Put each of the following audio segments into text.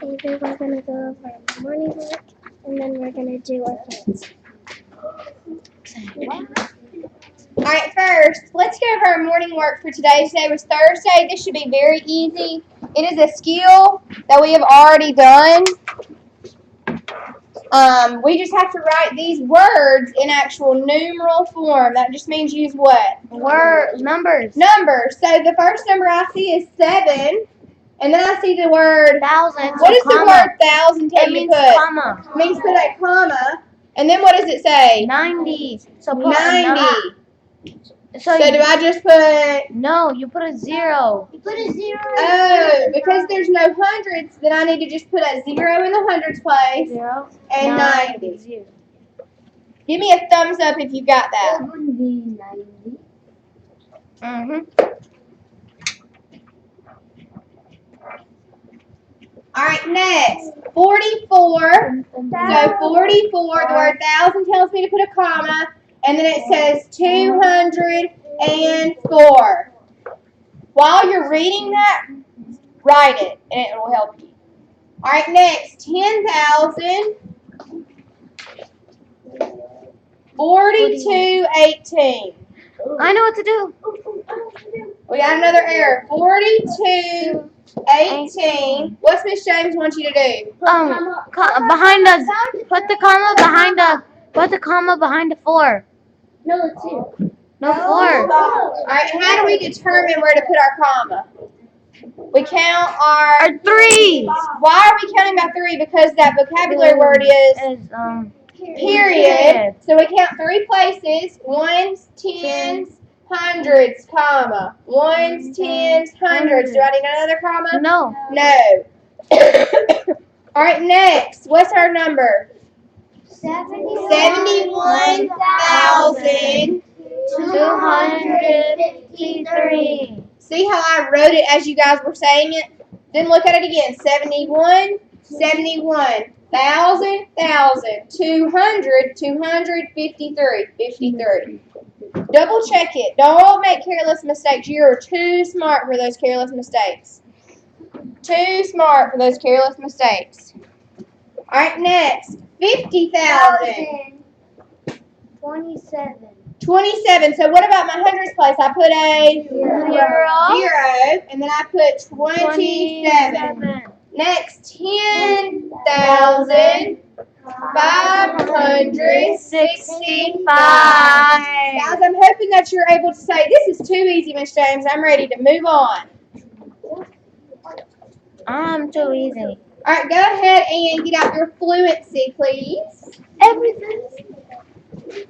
Either we're going to go over our morning work, and then we're going to do our things. Alright, first, let's go over our morning work for today. Today was Thursday. This should be very easy. It is a skill that we have already done. We just have to write these words in actual numeral form. That just means use what? Numbers. Numbers. So the first number I see is 7. And then I see the word Thousand. What does the word thousand tell you to put? Comma. It means put a comma. And then what does it say? 90. So put 90. So do I just put... No, you put a 0. You put a 0. Oh, because there's no hundreds, then I need to just put a 0 in the hundreds place. 0. And 90. 0. Give me a thumbs up if you got that. It wouldn't be 90. Alright, next. 44. So 44, the word thousand tells me to put a comma. And then it says 204. While you're reading that, write it, and it will help you. Alright, next. 10,000. 4218. I know what to do. We got another error. 4218. What's Miss James wants you to do? Behind us. Put the comma behind the. Put the comma behind the 4. No, it's 2. No 4. Alright, how do we determine where to put our comma? We count our 3. Why are we counting by 3? Because that vocabulary word is period. So we count 3 places. Ones, tens, hundreds, comma. Ones, tens, hundreds. Do I need another comma? No. No. Alright, next. What's our number? 71,253. See how I wrote it as you guys were saying it? Then look at it again. 71, 1,000, 200, 253, 53. Double check it. Don't make careless mistakes. You are too smart for those careless mistakes. Too smart for those careless mistakes. All right, next. 50,000. 27. 27. So what about my hundreds place? I put a 0, and then I put 27. Next, 10,565. Guys, I'm hoping that you're able to say, this is too easy, Miss James. I'm ready to move on. I'm too easy. All right, go ahead and get out your fluency, please. Everything.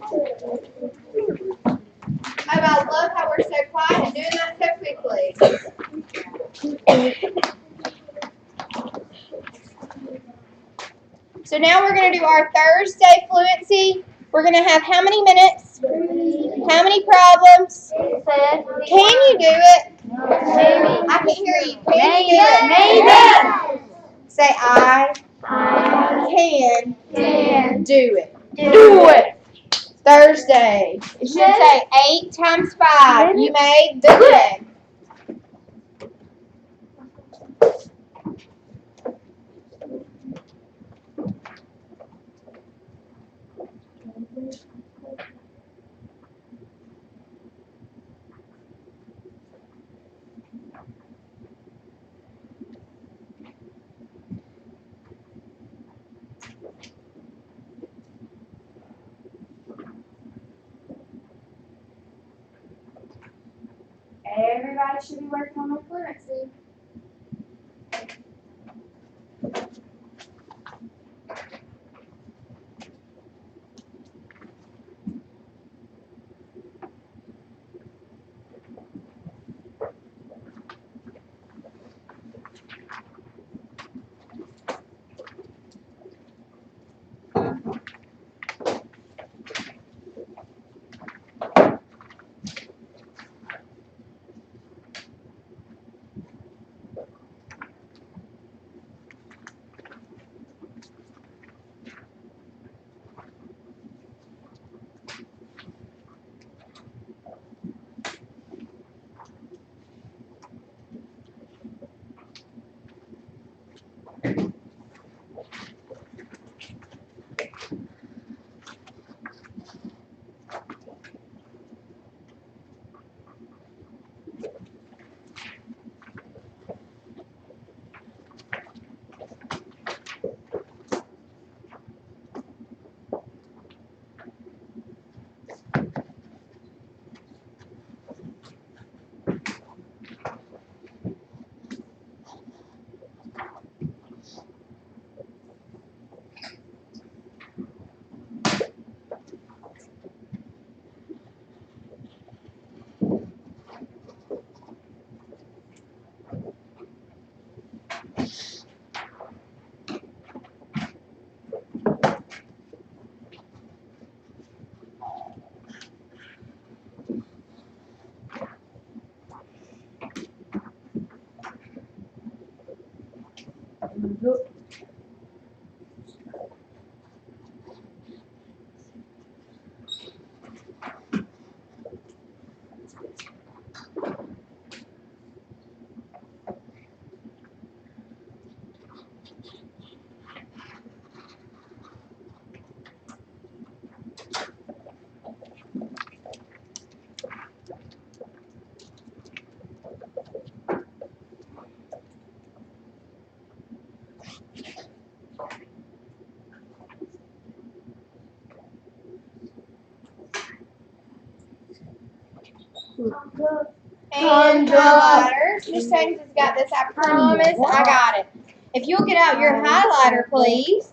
Oh, I love how we're so quiet and doing that so quickly. So now we're going to do our Thursday fluency. We're going to have how many minutes? How many problems? Can you do it? I can hear you. Can you do it? Maybe. Say I can do it. Do it. Thursday. It should say 8 times 5. You may do it. Everybody should be working on their fluency. And highlighters. Miss James has got this, I promise. I got it. If you'll get out your highlighter, please.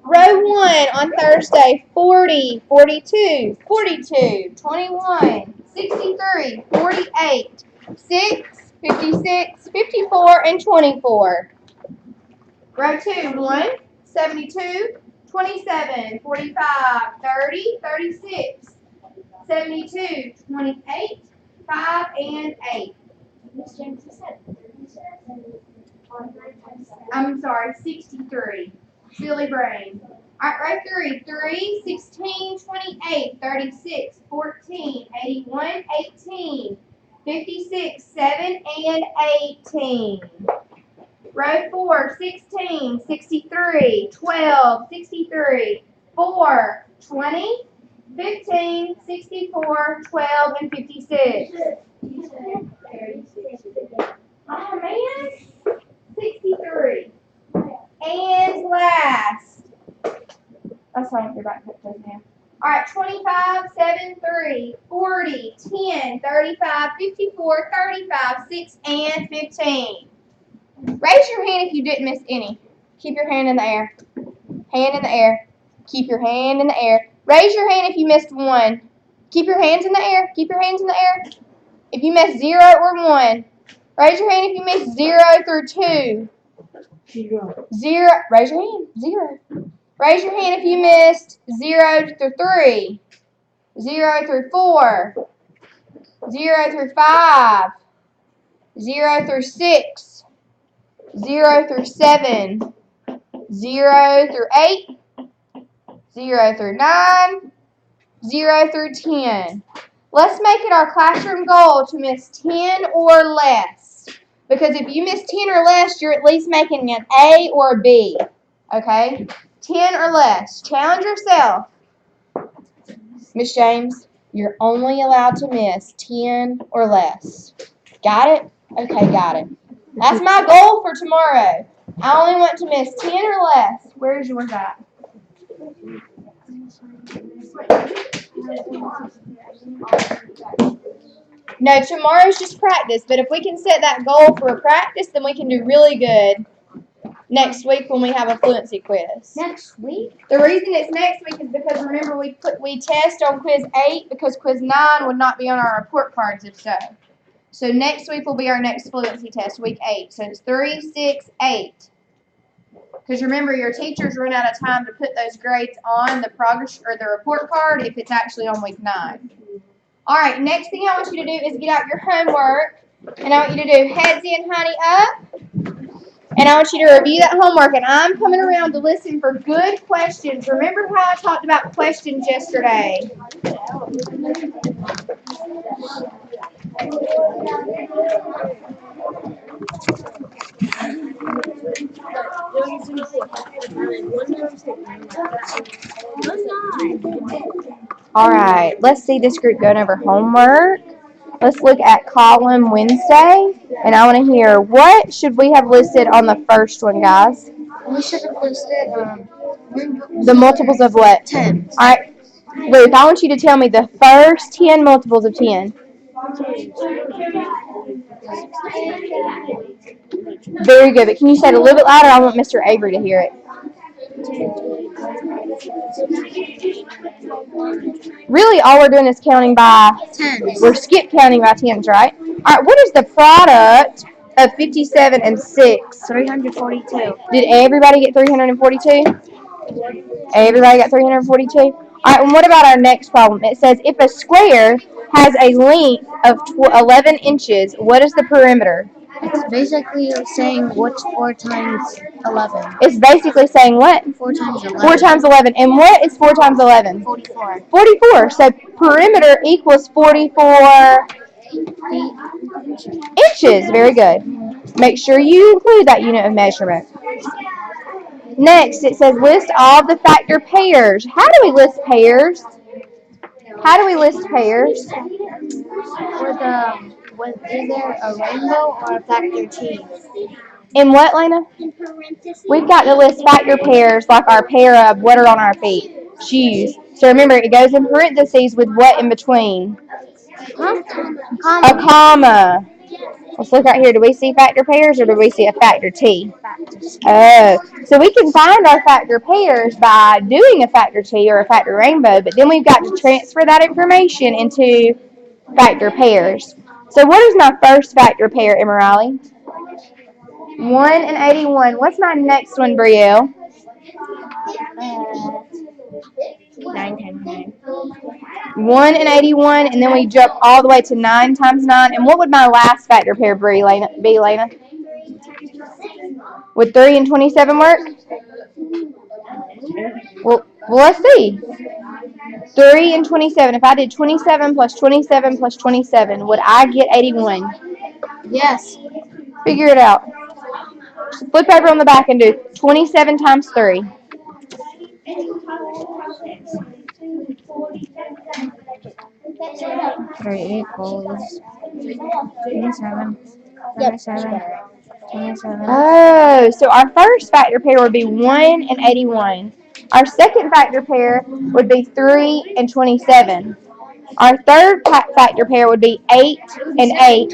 Row 1 on Thursday, 40, 42, 42, 21, 63, 48, 6, 56, 54, and 24. Row 2, 1, 72, 27, 45, 30, 36, 72, 28, 5, and 8. Miss James said 37. I'm sorry, 63. Silly brain. Alright, right 3, 16, 28, 36, 14, 81, 18, 56, 7, and 18. Row 4, 16, 63, 12, 63, 4, 20, 15, 64, 12, and 56. Oh man, 63. And last. That's why you're about to put those now. Alright, 25, 7, 3, 40, 10, 35, 54, 35, 6, and 15. Raise your hand if you didn't miss any. Keep your hand in the air. Hand in the air. Keep your hand in the air. Raise your hand if you missed one. Keep your hands in the air. Keep your hands in the air. If you missed 0 or 1. Raise your hand if you missed 0 through 2. 0. Raise your hand. 0. Raise your hand if you missed 0 through 3. 0 through 4. 0 through 5. 0 through 6. 0 through 7. 0 through 8. 0 through 9. 0 through 10. Let's make it our classroom goal to miss 10 or less. Because if you miss 10 or less, you're at least making an A or a B. Okay? 10 or less. Challenge yourself. Miss James, you're only allowed to miss 10 or less. Got it? Okay, got it. That's my goal for tomorrow. I only want to miss 10 or less. Where's yours at? No, tomorrow's just practice, but if we can set that goal for a practice, then we can do really good next week when we have a fluency quiz. Next week? The reason it's next week is because remember we test on quiz 8 because quiz 9 would not be on our report cards if so. So next week will be our next fluency test, week 8. So it's 3, 6, 8. Because remember your teachers run out of time to put those grades on the progress or the report card if it's actually on week 9. Alright, next thing I want you to do is get out your homework. And I want you to do heads in, honey, up. And I want you to review that homework. And I'm coming around to listen for good questions. Remember how I talked about questions yesterday? Alright, let's see this group going over homework. Let's look at column Wednesday. And I want to hear, what should we have listed on the first one, guys? We should have listed The multiples of what? 10. Alright, Ruth, I want you to tell me the first 10 multiples of 10. Very good, but can you say it a little bit louder? I want Mr. Avery to hear it. Really, all we're doing is counting by tens. We're skip counting by tens, right? Alright, what is the product of 57 and 6? 342. Did everybody get 342? Everybody got 342? Alright, and what about our next problem? It says if a square has a length of 11 inches, what is the perimeter? It's basically saying what's 4 times 11. It's basically saying what? 4 times 11. 4 times 11. And what is 4 times 11? 44. 44. So perimeter equals 44 inches. Very good. Make sure you include that unit of measurement. Next, it says list all the factor pairs. How do we list pairs? How do we list pairs? With either a rainbow or a factor T. In what, Lena? We've got to list factor pairs like our pair of what are on our feet. Shoes. So remember, it goes in parentheses with what in between? A comma. Let's look right here. Do we see factor pairs or do we see a factor T? Oh, so we can find our factor pairs by doing a factor T or a factor rainbow, but then we've got to transfer that information into factor pairs. So what is my first factor pair, Emerali? 1 and 81. What's my next one, Brielle? 9 times 9. 1 and 81, and then we jump all the way to 9 times 9. And what would my last factor pair be, Lena? Would 3 and 27 work? Well, let's see. 3 and 27. If I did 27 plus 27 plus 27, would I get 81? Yes. Figure it out. Flip over on the back and do 27 times 3. 3 equals 27. 27. 27. Oh, so our first factor pair would be 1 and 81. Our second factor pair would be 3 and 27. Our third factor pair would be 8 and 8.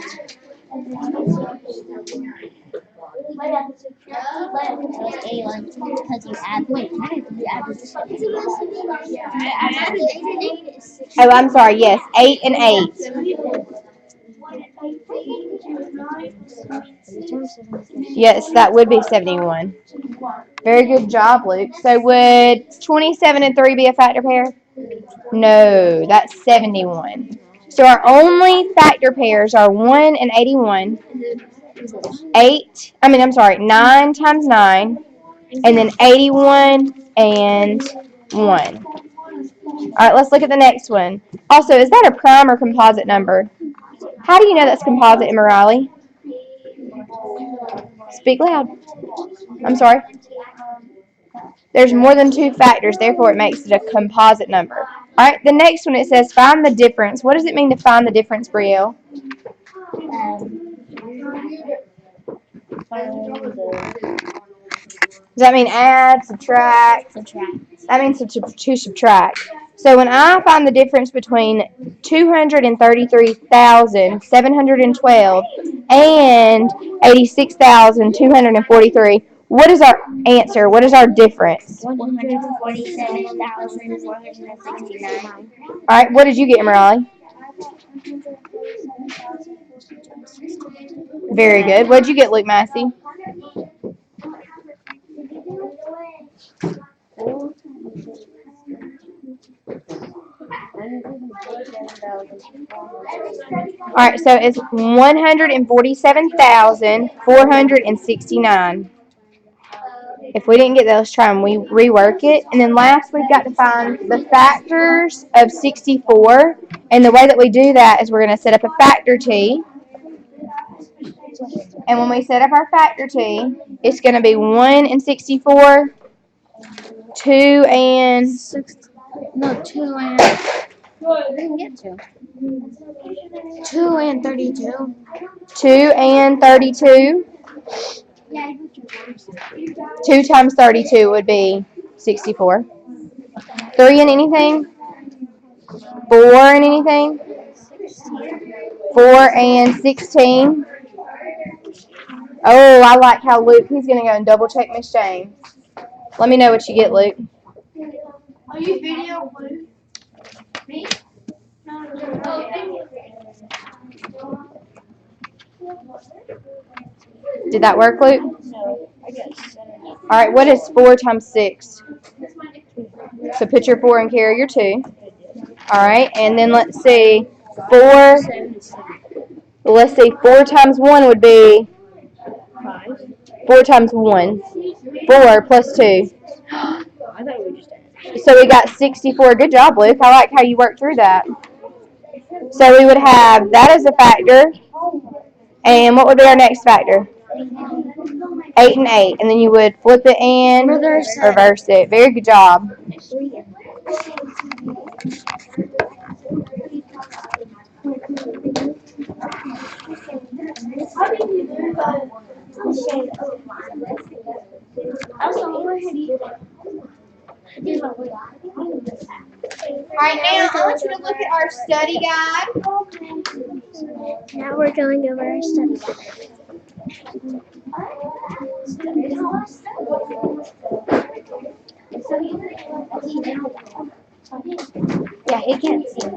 Because you add. Wait, you add this. Oh, I'm sorry. Yes, 8 and 8. Yes, that would be 71. Very good job, Luke. So would 27 and 3 be a factor pair? No, that's 71. So our only factor pairs are 1 and 81. 9 times 9. And then 81 and 1. All right, let's look at the next one. Also, is that a prime or composite number? How do you know that's composite, Emerali? Speak loud. I'm sorry. There's more than 2 factors, therefore it makes it a composite number. All right, the next one, it says find the difference. What does it mean to find the difference, Brielle? Does that mean add, subtract? That means to subtract. So when I find the difference between 233,712 and 86,243, what is our answer? What is our difference? 147,469. All right, what did you get, Emerali? Very good. What did you get, Luke Massey? All right, so it's 147,469. If we didn't get that, let's try and we rework it. And then last, we've got to find the factors of 64. And the way that we do that is we're going to set up a factor T. And when we set up our factor T, it's going to be 1 and 64, 2 and... 2 and... I didn't get 2. 2 and 32. 2 and 32. 2 times 32 would be 64. 3 and anything? 4 and anything? 4 and 16. Oh, I like how Luke, he's going to go and double check Miss James. Let me know what you get, Luke. Are you video? Me? Did that work, Luke? No, I guess. All right, what is 4 times 6? So put your 4 and carry your 2. All right, and then let's see. 4 times 1 would be 5. 4 times 1. 4 plus 2. I thought we just added. So we got 64. Good job, Luke. I like how you worked through that. So we would have that as a factor. And what would be our next factor? 8 and 8. And then you would flip it and reverse it. Very good job. Alright, now I want you to look at our study guide. Now we're going over our study guide. Yeah, he can't see.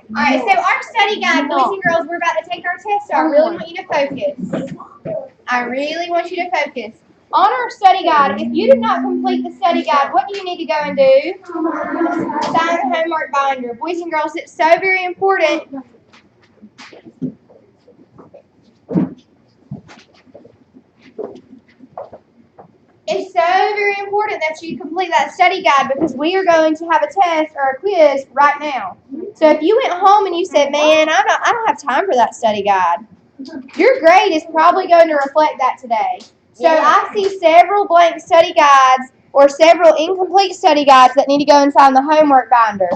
Alright, so our study guide, boys and girls, we're about to take our test, so I really want you to focus. I really want you to focus. On our study guide, if you did not complete the study guide, what do you need to go and do? Sign the homework binder. Boys and girls, it's so very important. It's so very important that you complete that study guide because we are going to have a test or a quiz right now. So if you went home and you said, man, I don't have time for that study guide, your grade is probably going to reflect that today. So I see several blank study guides or several incomplete study guides that need to go inside the homework binder.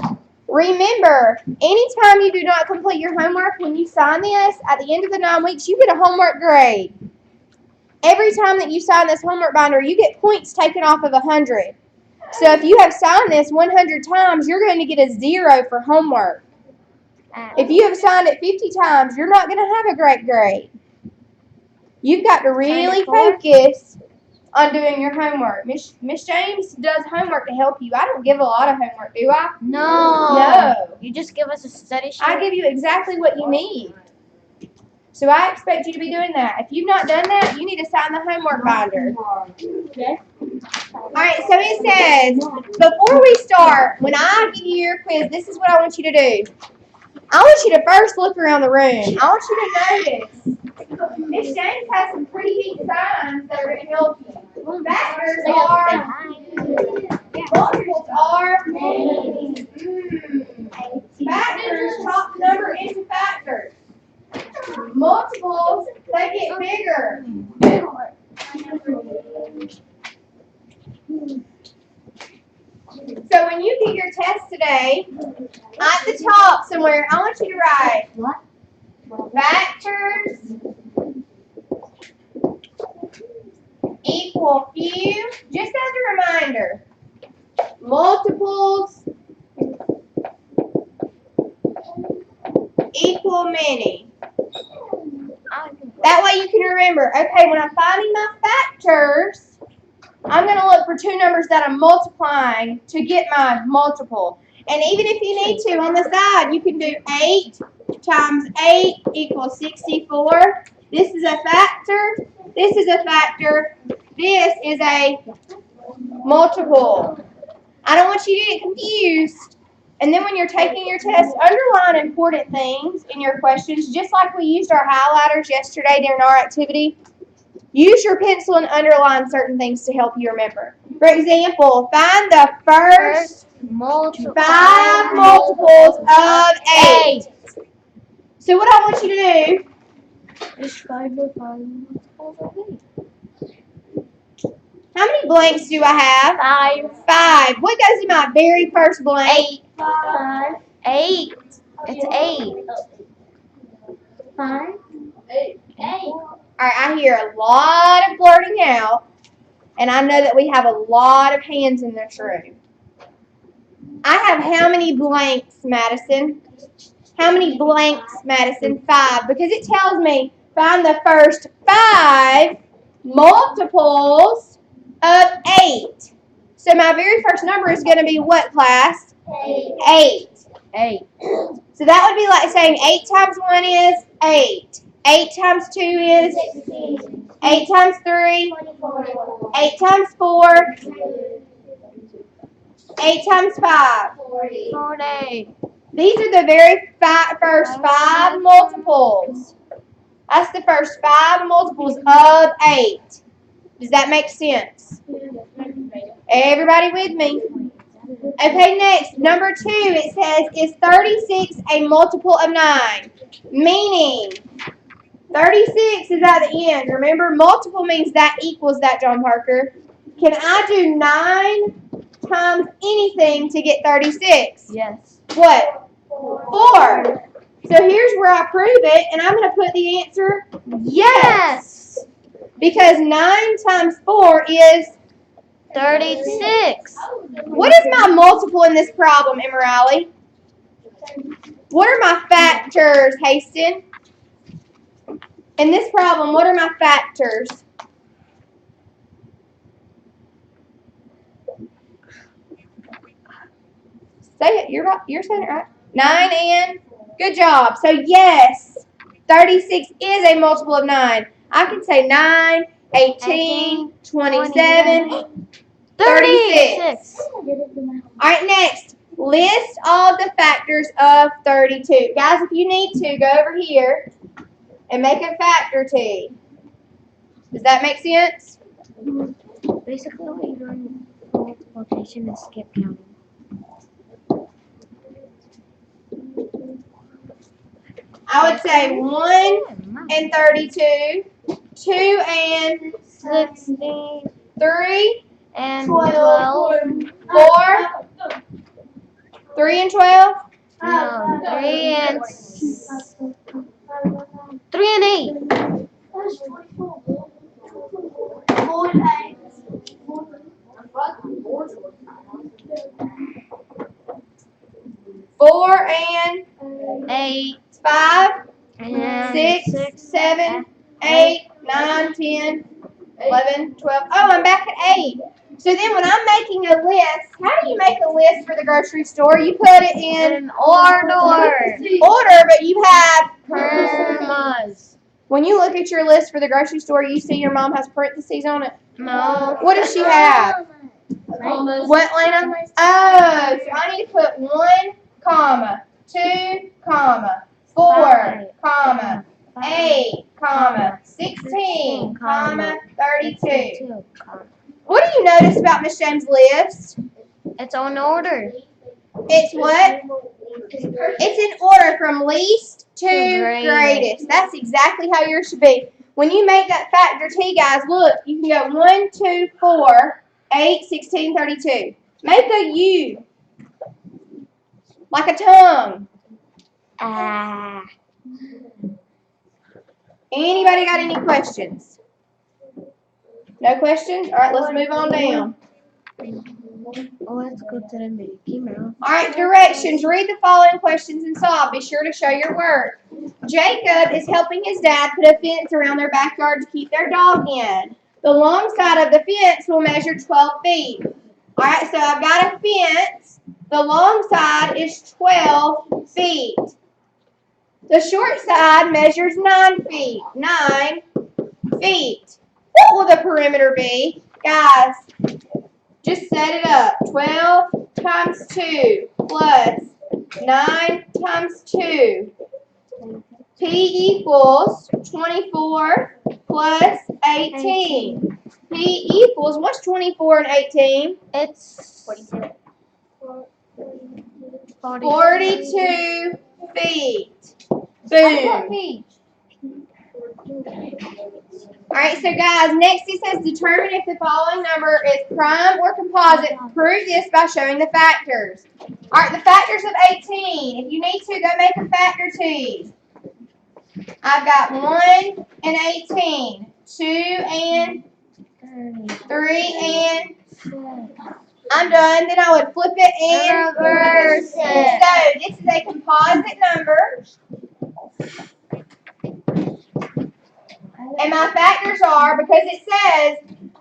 Remember, anytime you do not complete your homework, when you sign this, at the end of the 9 weeks, you get a homework grade. Every time that you sign this homework binder, you get points taken off of 100. So if you have signed this 100 times, you're going to get a 0 for homework. If you have signed it 50 times, you're not going to have a great grade. You've got to really focus on doing your homework. Miss James does homework to help you. I don't give a lot of homework, do I? No. You just give us a study sheet. I give you exactly what you need. So I expect you to be doing that. If you've not done that, you need to sign the homework binder. Alright, so it says, before we start, when I give you your quiz, this is what I want you to do. I want you to first look around the room. I want you to notice. Miss James has some pretty neat signs that are going to help you. Factors are. Multiples are. Factors chop the number into factors. Multiples, they get bigger. So when you get your test today, at the top somewhere, I want you to write factors equal few, just as a reminder. Multiples equal many. That way you can remember, okay, when I'm finding my factors, I'm going to look for two numbers that I'm multiplying to get my multiple. And even if you need to, on the side, you can do 8 times 8 equals 64. This is a factor. This is a factor. This is a multiple. I don't want you to get confused. And then when you're taking your test, underline important things in your questions, just like we used our highlighters yesterday during our activity. Use your pencil and underline certain things to help you remember. For example, find the first 5 multiples of 8. So what I want you to do Just find the 5 multiples of 8. how many blanks do I have? 5. What goes in my very first blank? 8. 8. It's 8. 5. 8. Alright, I hear a lot of blurting out, and I know that we have a lot of hands in this room. I have how many blanks, Madison? How many blanks, Madison? 5. Because it tells me find the first 5 multiples of 8. So my very first number is going to be what, class? 8. 8. So that would be like saying 8 times 1 is 8. 8 times 2 is 8 times 3, 8 times 4, 8 times 5. 40. These are the very first 5 multiples. That's the first 5 multiples of 8. Does that make sense? Everybody with me? Okay, next, number 2, it says, is 36 a multiple of 9? Meaning, 36 is at the end. Remember, multiple means that equals that, John Parker. Can I do 9 times anything to get 36? Yes. What? 4. So here's where I prove it, and I'm going to put the answer yes. Because 9 times 4 is 36. What is my multiple in this problem, Emerali? What are my factors, Haston? In this problem, what are my factors? Say it. You're saying it right. 9 and good job. So yes, 36 is a multiple of 9. I can say 9, 18, 27, 36. All right, next. List all the factors of 32. Guys, if you need to, go over here and make a factor T. Does that make sense? Basically, what you're doing multiplication is skip counting. I would say 1 and 32, 2 and 16 3, and 12, 12. 4, 3 and 12, No, 3 and 8. 4 and 8 5, and 6, 7, 8, 9, 10, 11, 12. Oh, I'm back at 8. So then when I'm making a list, how do you make a list for the grocery store? You put it in order, but you have Permas. when you look at your list for the grocery store, you see your mom has parentheses on it. No. What does she have? What, Lena? Oh, so I need to put 1, comma, 2, comma, 4, comma, 8, comma, 16, comma, 32. What do you notice about Miss James' list? It's on order. It's what? It's in order from least to greatest. That's exactly how yours should be. When you make that factor T, guys, look, you can go 1, 2, 4, 8, 16, 32. Make a U. Like a tongue. Anybody got any questions? No questions? All right, let's move on down. Oh, let's go to the Mickey Mouse. All right, directions. Read the following questions and solve. Be sure to show your work. Jacob is helping his dad put a fence around their backyard to keep their dog in. The long side of the fence will measure 12 feet. All right, so I've got a fence. The long side is 12 feet. The short side measures 9 feet. 9 feet. What will the perimeter be? Guys, just set it up. 12 times 2 plus 9 times 2. P equals 24 plus 18. P equals, what's 24 and 18? It's 42 feet. Boom. Alright, so guys, next it says determine if the following number is prime or composite. Prove this by showing the factors. Alright, the factors of 18. If you need to, go make a factor T. I've got 1 and 18. 2 and 3 and I'm done. Then I would flip it and reverse it. So this is a composite number. And my factors are, because it says,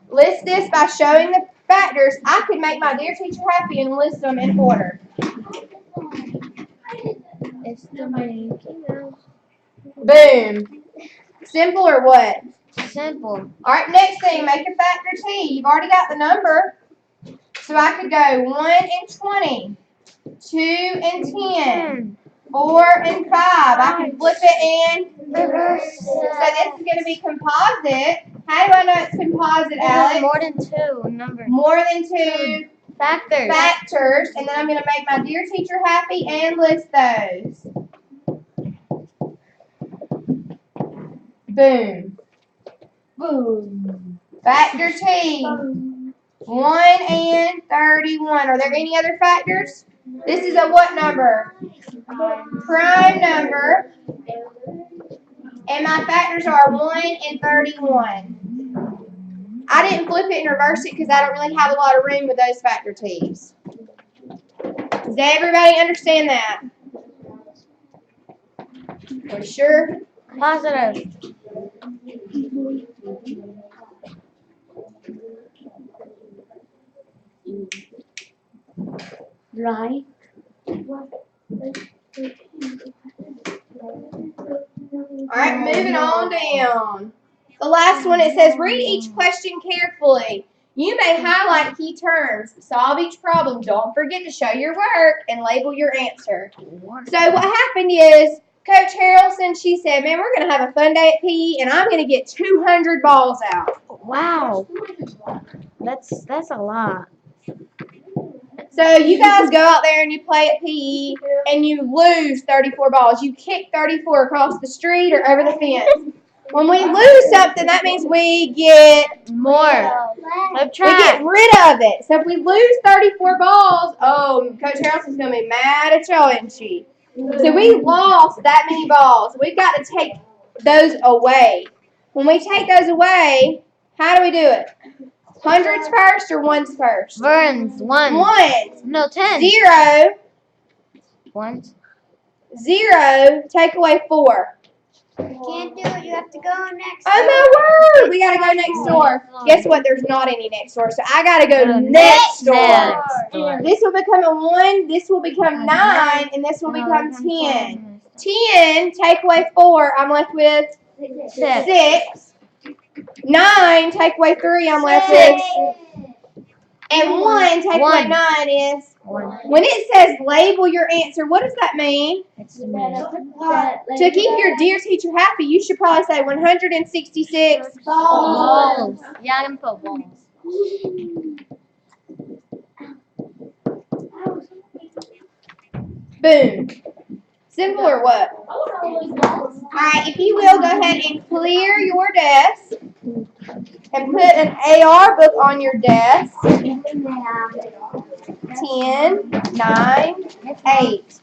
list this by showing the factors, I could make my dear teacher happy and list them in order. the Mickey Mouse. Boom. Simple or what? Simple. All right, next thing, make a factor T. You've already got the number. So I could go 1 and 20, 2 and 10, 4 and 5. I can flip it and Reverse. so this is going to be composite. How do I know it's composite, Alex? More than 2 numbers. More than 2 Factors. and then I'm going to make my dear teacher happy and list those. Boom. Boom. Factor T. 1 and 31. Are there any other factors? This is a what number? Prime number. And my factors are 1 and 31. I didn't flip it and reverse it because I don't really have a lot of room with those factor T's. Does everybody understand that? Are you sure? Positive. Right. Alright, moving on down. The last one, it says, read each question carefully. You may highlight key terms, solve each problem. Don't forget to show your work and label your answer. So what happened is, Coach Harrelson, she said, man, we're going to have a fun day at PE, and I'm going to get 200 balls out. Wow. That's a lot. So you guys go out there and you play at PE, and you lose 34 balls. You kick 34 across the street or over the fence. When we lose something, that means we get More. we get rid of it. So if we lose 34 balls, oh, Coach Harrelson's going to be mad at y'all, isn't she? So we lost that many balls. We've got to take those away. When we take those away, how do we do it? Hundreds first or ones first? Ones. Ones. No, 10. 0. Ones. 0. Take away 4. You can't do it. You have to go next. Oh my word! We gotta go next door. Guess what? There's not any next door, so I gotta go next door. This will become a 1. This will become 9, and this will become 10. 10. Take away 4. I'm left with 6. 9. Take away 3. I'm left with. And 1. Take away 9 is. When it says label your answer, what does that mean? To keep your dear teacher happy, you should probably say 166 Balls. Yeah, I'm gonna put balls. Boom. Simple or what? Alright, if you will, go ahead and clear your desk and put an AR book on your desk. 10, 9, 8,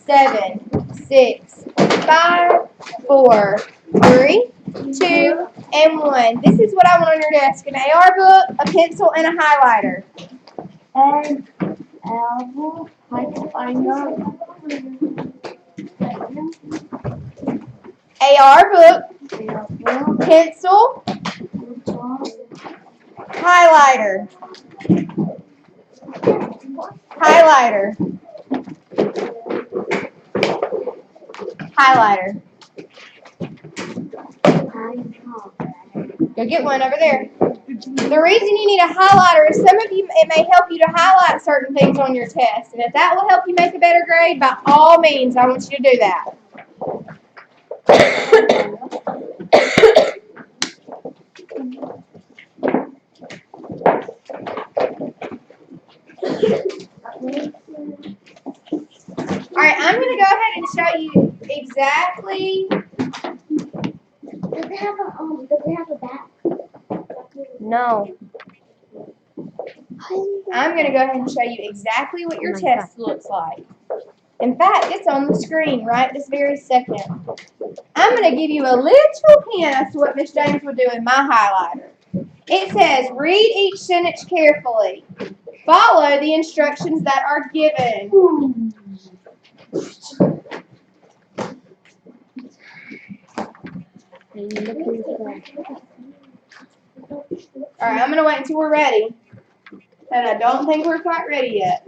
7, 6, 5, 4, 3, 2, and 1. This is what I want on your desk. An AR book, a pencil, and a highlighter. And elbow, finger. AR book, pencil, highlighter. Highlighter. Highlighter. Go get one over there. The reason you need a highlighter is some of you, it may help you to highlight certain things on your test. And if that will help you make a better grade, by all means, I want you to do that. Alright, I'm going to go ahead and show you exactly. Does it have a back? No. I'm going to go ahead and show you exactly what your test looks like. In fact, it's on the screen right this very second. I'm going to give you a little hint as to what Miss James would do in my highlighter. It says, read each sentence carefully. Follow the instructions that are given. Alright, I'm going to wait until we're ready. And I don't think we're quite ready yet.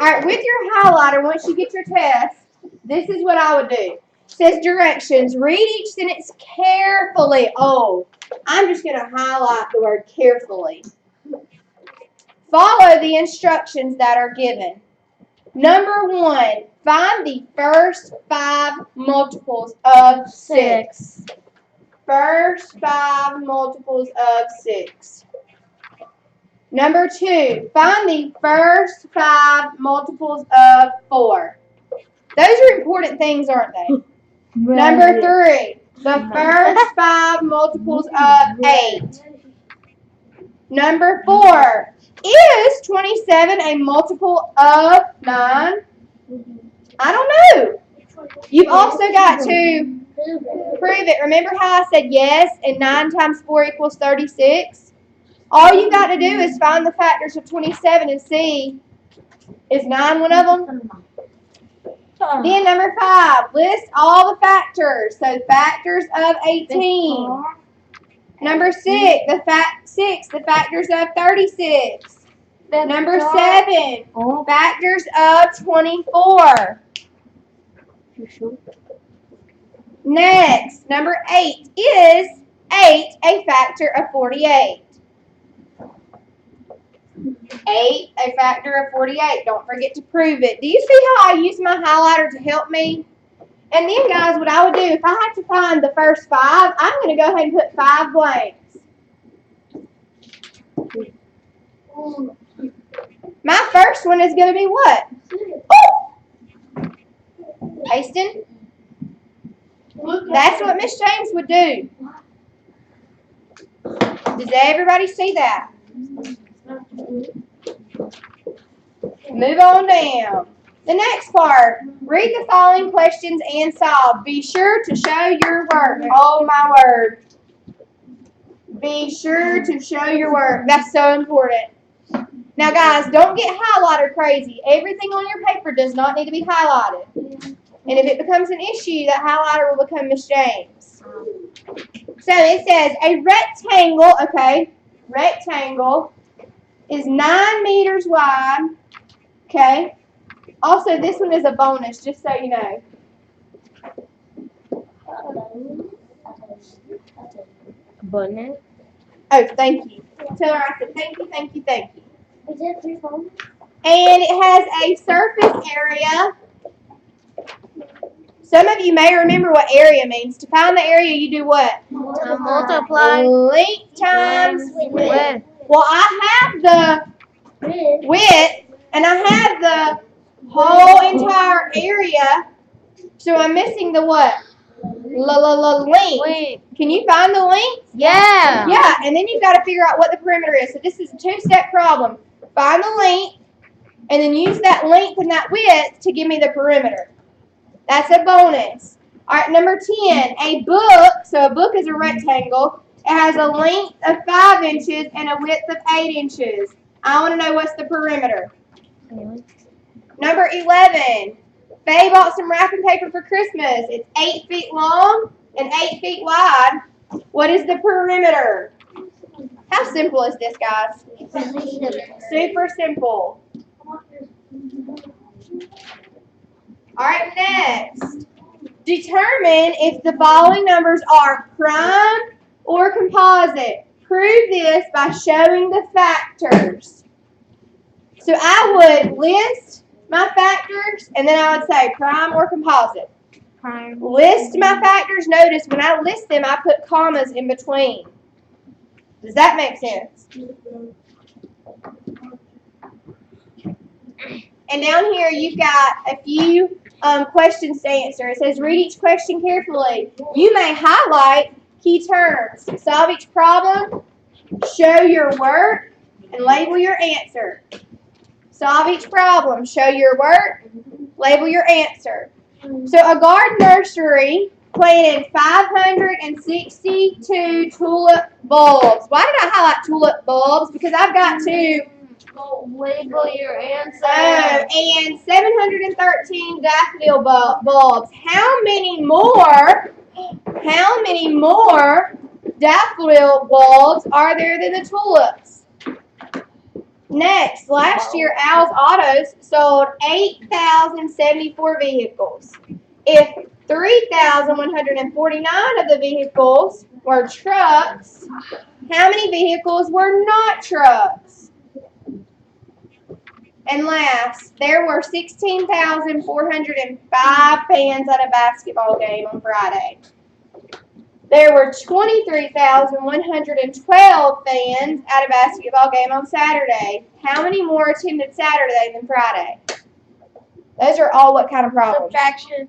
Alright, with your highlighter, once you get your test, this is what I would do. It says directions. Read each sentence carefully. Oh, I'm just going to highlight the word carefully. Follow the instructions that are given. Number 1, find the first 5 multiples of 6. First 5 multiples of 6. Number 2, find the first 5 multiples of 4. Those are important things, aren't they? Number 3, the first 5 multiples of 8. Number 4, is 27 a multiple of 9? I don't know. You've also got to prove it. Remember how I said yes and 9 times 4 equals 36? All you got to do is find the factors of 27 and see, is 9 one of them? Then number 5, list all the factors. So factors of 18. Number 6, the factors of 36. Number 7, factors of 24. Next, number 8, is 8 a factor of 48? 8 a factor of 48. Don't forget to prove it. Do you see how I use my highlighter to help me? And then, guys, what I would do, if I had to find the first 5, I'm going to go ahead and put 5 blanks. My first one is going to be what? Oh! Pasting? That's what Miss James would do. Does everybody see that? Move on down. The next part, read the following questions and solve. Be sure to show your work. Oh my word. Be sure to show your work. That's so important. Now guys, don't get highlighter crazy. Everything on your paper does not need to be highlighted. And if it becomes an issue, that highlighter will become Miss James. So it says a rectangle, okay, rectangle is 9 meters wide, okay. Also, this one is a bonus, just so you know. Bonus? Oh, thank you. Tell her I said thank you, thank you, thank you. Is it 3 phones? And it has a surface area. Some of you may remember what area means. To find the area, you do what? Multiply. Length times width. Width. Well, I have the width, and I have the whole entire area, so I'm missing the what? Length. Wait. Can you find the length? Yeah. Yeah, and then you've got to figure out what the perimeter is. So this is a 2-step problem. Find the length, and then use that length and that width to give me the perimeter. That's a bonus. All right, number 10, a book. So a book is a rectangle. It has a length of 5 inches and a width of 8 inches. I want to know what's the perimeter. Number 11, Faye bought some wrapping paper for Christmas. It's 8 feet long and 8 feet wide. What is the perimeter? How simple is this, guys? Super simple. All right, next. Determine if the following numbers are prime or composite. Prove this by showing the factors. So I would list my factors, and then I would say prime or composite. Prime. List my factors. Notice when I list them, I put commas in between. Does that make sense? And down here, you've got a few questions to answer. It says, read each question carefully. You may highlight key terms. Solve each problem, show your work, and label your answer. Solve each problem, show your work, label your answer. So a garden nursery planted 562 tulip bulbs. Why did I highlight tulip bulbs? Because I've got to Label your answer. and 713 daffodil bulbs. How many more daffodil bulbs are there than the tulips? Next, last year, Al's Autos sold 8,074 vehicles. If 3,149 of the vehicles were trucks, how many vehicles were not trucks? And last, there were 16,405 fans at a basketball game on Friday. There were 23,112 fans at a basketball game on Saturday. How many more attended Saturday than Friday? Those are all what kind of problems? Subtraction.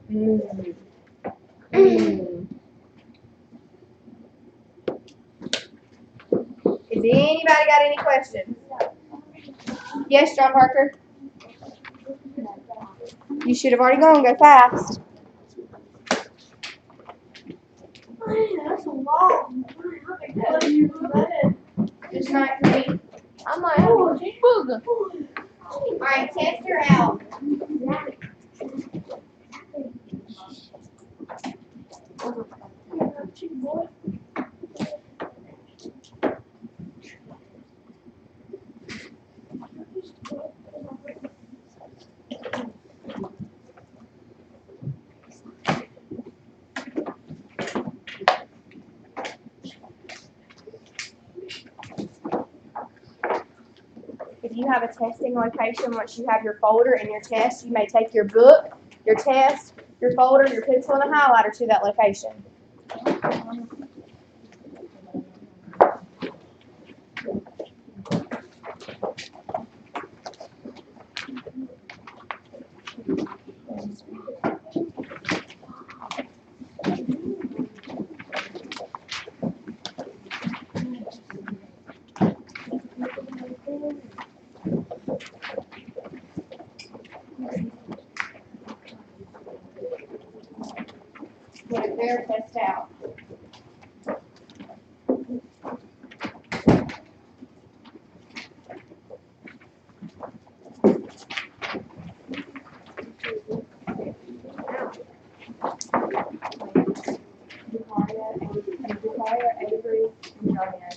Has anybody got any questions? Yes, John Parker? You should have already gone. Go fast. That's a lot. It's not great. I might have a cheeseburger. Alright, test her out. If you have a testing location, once you have your folder and your test, you may take your book, your test, your folder, your pencil, and a highlighter to that location. Get their test out. Avery, and Joanne.